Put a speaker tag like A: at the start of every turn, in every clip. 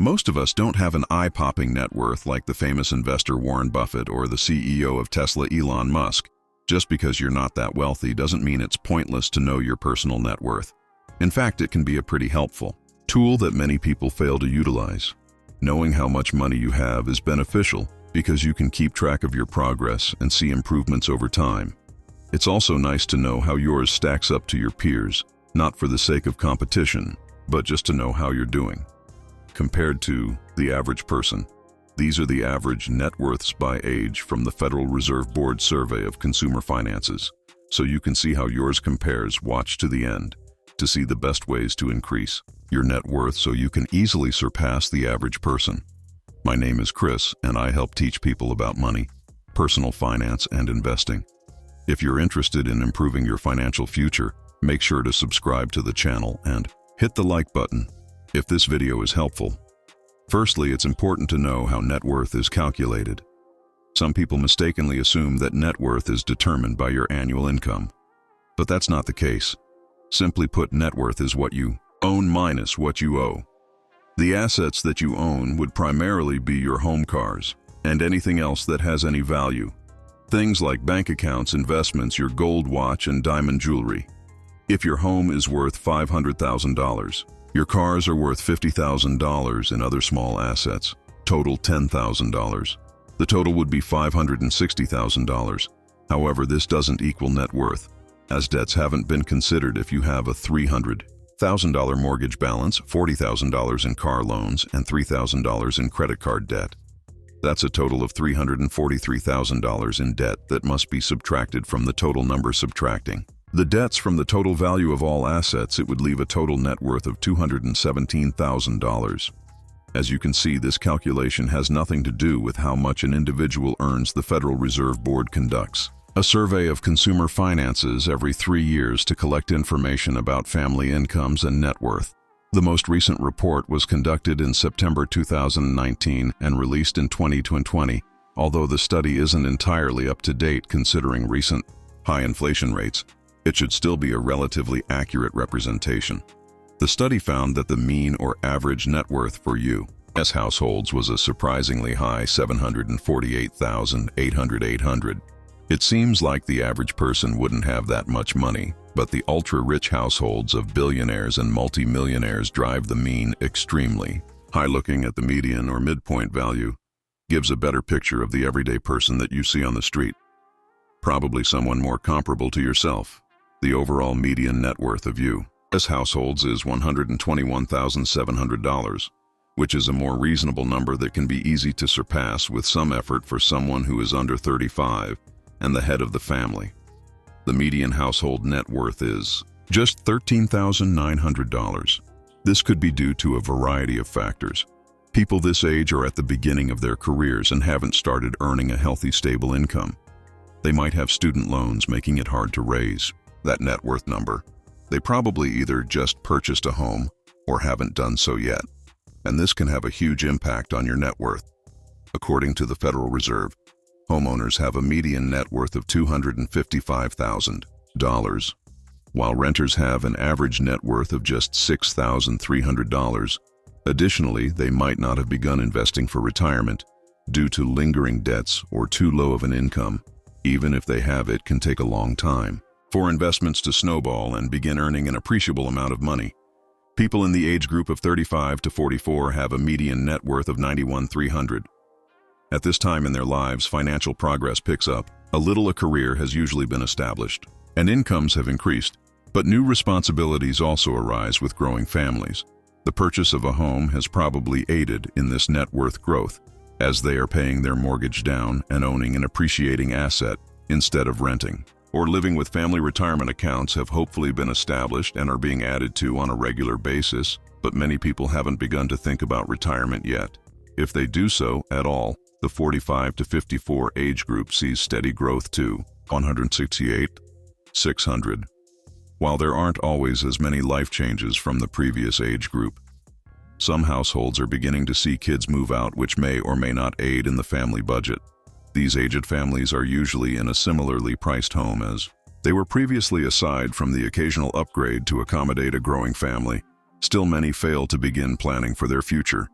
A: Most of us don't have an eye-popping net worth like the famous investor Warren Buffett or the CEO of Tesla Elon Musk. Just because you're not that wealthy doesn't mean it's pointless to know your personal net worth. In fact, it can be a pretty helpful tool that many people fail to utilize. Knowing how much money you have is beneficial because you can keep track of your progress and see improvements over time. It's also nice to know how yours stacks up to your peers, not for the sake of competition, but just to know how you're doing. Compared to the average person. These are the average net worths by age from the Federal Reserve Board Survey of Consumer Finances, so you can see how yours compares. Watch to the end to see the best ways to increase your net worth so you can easily surpass the average person. My name is Chris, and I help teach people about money, personal finance, and investing. If you're interested in improving your financial future, make sure to subscribe to the channel and hit the like button if this video is helpful. Firstly, it's important to know how net worth is calculated. Some people mistakenly assume that net worth is determined by your annual income, but that's not the case. Simply put, net worth is what you own minus what you owe. The assets that you own would primarily be your home, cars, and anything else that has any value. Things like bank accounts, investments, your gold watch, and diamond jewelry. If your home is worth $500,000, your cars are worth $50,000 in other small assets, total $10,000. The total would be $560,000. However, this doesn't equal net worth, as debts haven't been considered if you have a $300,000 mortgage balance, $40,000 in car loans, and $3,000 in credit card debt. That's a total of $343,000 in debt that must be subtracted from the total number. Subtracting the debts from the total value of all assets, it would leave a total net worth of $217,000. As you can see, this calculation has nothing to do with how much an individual earns. The Federal Reserve Board conducts a survey of consumer finances every 3 years to collect information about family incomes and net worth. The most recent report was conducted in September 2019 and released in 2020, although the study isn't entirely up to date considering recent high inflation rates. It should still be a relatively accurate representation. The study found that the mean or average net worth for U.S. households was a surprisingly high $748,800. It seems like the average person wouldn't have that much money, but the ultra-rich households of billionaires and multi-millionaires drive the mean extremely high. Looking at the median or midpoint value gives a better picture of the everyday person that you see on the street. Probably someone more comparable to yourself. The overall median net worth of U.S. households is $121,700, which is a more reasonable number that can be easy to surpass with some effort for someone who is under 35 and the head of the family. The median household net worth is just $13,900. This could be due to a variety of factors. People this age are at the beginning of their careers and haven't started earning a healthy, stable income. They might have student loans, making it hard to raise that net worth number. They probably either just purchased a home or haven't done so yet, and this can have a huge impact on your net worth. According to the Federal Reserve, homeowners have a median net worth of $255,000, while renters have an average net worth of just $6,300. Additionally, they might not have begun investing for retirement due to lingering debts or too low of an income. Even if they have, it can take a long time for investments to snowball and begin earning an appreciable amount of money. People in the age group of 35 to 44 have a median net worth of $91,300. At this time in their lives, financial progress picks up. A career has usually been established, and incomes have increased, but new responsibilities also arise with growing families. The purchase of a home has probably aided in this net worth growth, as they are paying their mortgage down and owning an appreciating asset instead of renting. Or living with family. Retirement accounts have hopefully been established and are being added to on a regular basis, but many people haven't begun to think about retirement yet. If they do so at all, the 45 to 54 age group sees steady growth to $168,600. While there aren't always as many life changes from the previous age group, some households are beginning to see kids move out, which may or may not aid in the family budget. These aged families are usually in a similarly priced home as they were previously. Aside from the occasional upgrade to accommodate a growing family, still many fail to begin planning for their future.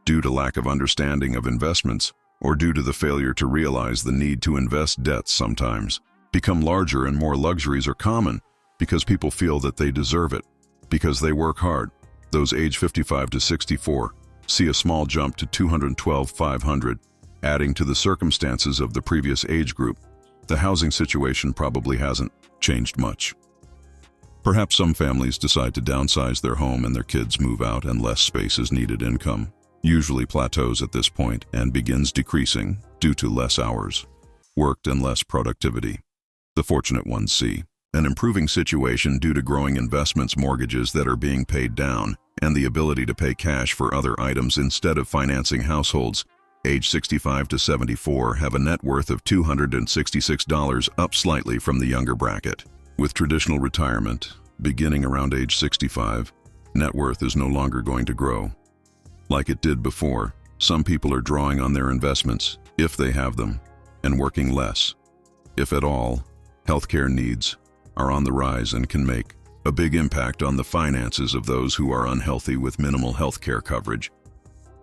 A: due to lack of understanding of investments, or due to the failure to realize the need to invest. Debts sometimes become larger and more luxuries are common because people feel that they deserve it, because they work hard. Those age 55 to 64 see a small jump to $212,500, adding to the circumstances of the previous age group. The housing situation probably hasn't changed much. Perhaps some families decide to downsize their home and their kids move out and less space is needed. Income usually plateaus at this point and begins decreasing due to less hours worked and less productivity. The fortunate ones see an improving situation due to growing investments, mortgages that are being paid down, and the ability to pay cash for other items instead of financing. Households age 65 to 74 have a net worth of $266, up slightly from the younger bracket. With traditional retirement beginning around age 65, net worth is no longer going to grow like it did before. Some people are drawing on their investments, if they have them, and working less, if at all. Healthcare needs are on the rise and can make a big impact on the finances of those who are unhealthy with minimal healthcare coverage.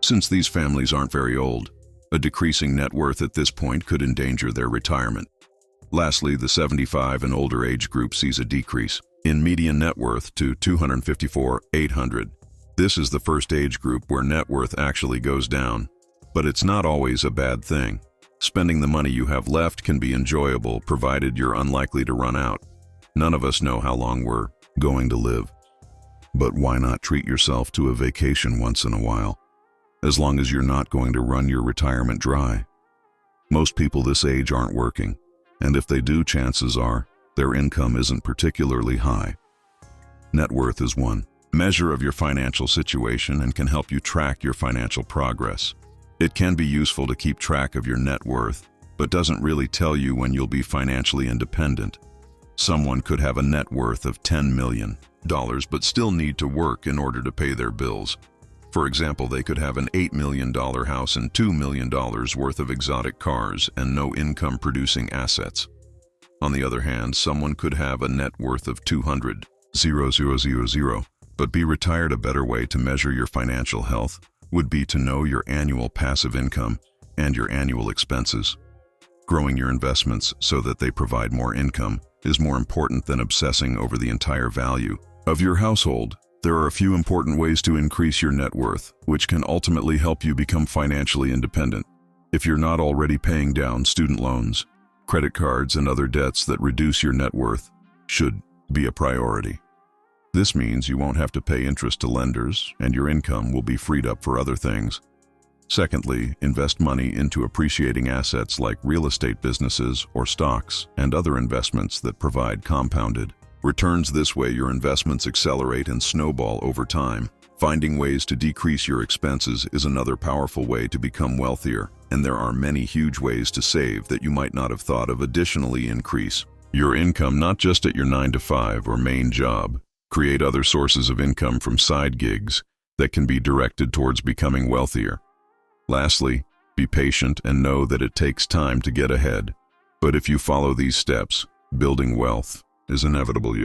A: Since these families aren't very old, a decreasing net worth at this point could endanger their retirement. Lastly, the 75 and older age group sees a decrease in median net worth to $254,800. This is the first age group where net worth actually goes down, but it's not always a bad thing. Spending the money you have left can be enjoyable, provided you're unlikely to run out. None of us know how long we're going to live. But why not treat yourself to a vacation once in a while, as long as you're not going to run your retirement dry? Most people this age aren't working, and if they do, chances are their income isn't particularly high. Net worth is one measure of your financial situation and can help you track your financial progress. It can be useful to keep track of your net worth, but doesn't really tell you when you'll be financially independent. Someone could have a net worth of $10 million, but still need to work in order to pay their bills. For example, they could have an $8 million house and $2 million worth of exotic cars and no income-producing assets. On the other hand, someone could have a net worth of $200,000, but be retired. A better way to measure your financial health would be to know your annual passive income and your annual expenses. Growing your investments so that they provide more income is more important than obsessing over the entire value of your household. There are a few important ways to increase your net worth, which can ultimately help you become financially independent. If you're not already paying down student loans, credit cards, and other debts that reduce your net worth should be a priority. This means you won't have to pay interest to lenders, and your income will be freed up for other things. Secondly, invest money into appreciating assets like real estate businesses or stocks and other investments that provide compounded returns. This way, your investments accelerate and snowball over time. Finding ways to decrease your expenses is another powerful way to become wealthier, and there are many huge ways to save that you might not have thought of. Additionally, increase your income not just at your 9-to-5 or main job. Create other sources of income from side gigs that can be directed towards becoming wealthier. Lastly, be patient and know that it takes time to get ahead. But if you follow these steps, building wealth is inevitable.